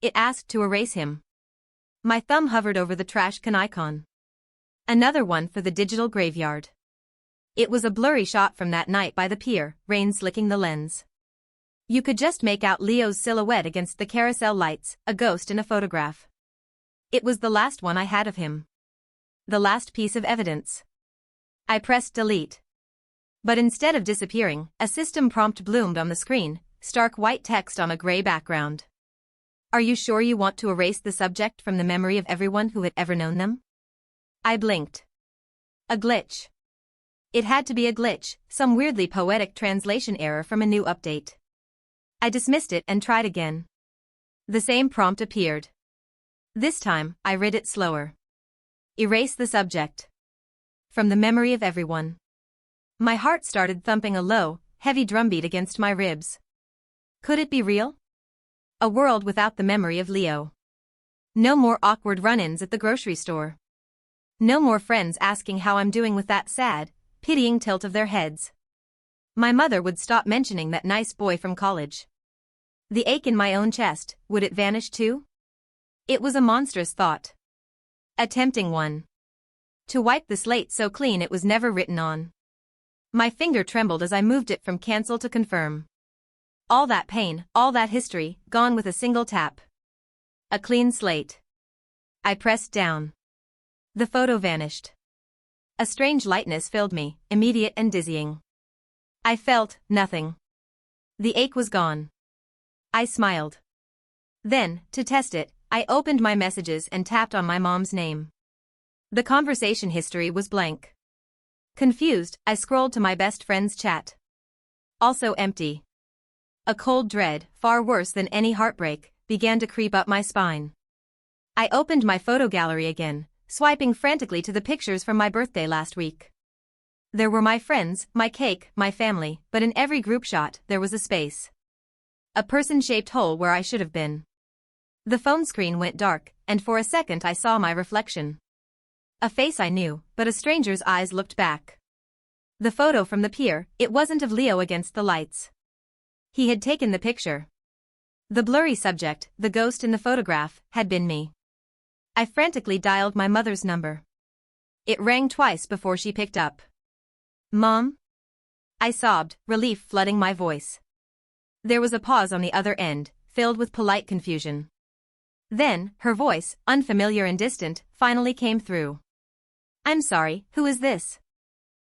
it asked to erase him. My thumb hovered over the trash can icon. Another one for the digital graveyard. It was a blurry shot from that night by the pier, rain slicking the lens. You could just make out Leo's silhouette against the carousel lights, a ghost in a photograph. It was the last one I had of him. The last piece of evidence. I pressed delete. But instead of disappearing, a system prompt bloomed on the screen, stark white text on a gray background. Are you sure you want to erase the subject from the memory of everyone who had ever known them? I blinked. A glitch. It had to be a glitch, some weirdly poetic translation error from a new update. I dismissed it and tried again. The same prompt appeared. This time, I read it slower. Erase the subject. From the memory of everyone. My heart started thumping a low, heavy drumbeat against my ribs. Could it be real? A world without the memory of Leo. No more awkward run-ins at the grocery store. No more friends asking how I'm doing with that sad, pitying tilt of their heads. My mother would stop mentioning that nice boy from college. The ache in my own chest, would it vanish too? It was a monstrous thought. A tempting one. To wipe the slate so clean it was never written on. My finger trembled as I moved it from cancel to confirm. All that pain, all that history, gone with a single tap. A clean slate. I pressed down. The photo vanished. A strange lightness filled me, immediate and dizzying. I felt nothing. The ache was gone. I smiled. Then, to test it, I opened my messages and tapped on my mom's name. The conversation history was blank. Confused, I scrolled to my best friend's chat. Also empty. A cold dread, far worse than any heartbreak, began to creep up my spine. I opened my photo gallery again, swiping frantically to the pictures from my birthday last week. There were my friends, my cake, my family, but in every group shot, there was a space. A person-shaped hole where I should have been. The phone screen went dark, and for a second I saw my reflection. A face I knew, but a stranger's eyes looked back. The photo from the pier, it wasn't of Leo against the lights. He had taken the picture. The blurry subject, the ghost in the photograph, had been me. I frantically dialed my mother's number. It rang twice before she picked up. "Mom?" I sobbed, relief flooding my voice. There was a pause on the other end, filled with polite confusion. Then, her voice, unfamiliar and distant, finally came through. "I'm sorry, who is this?"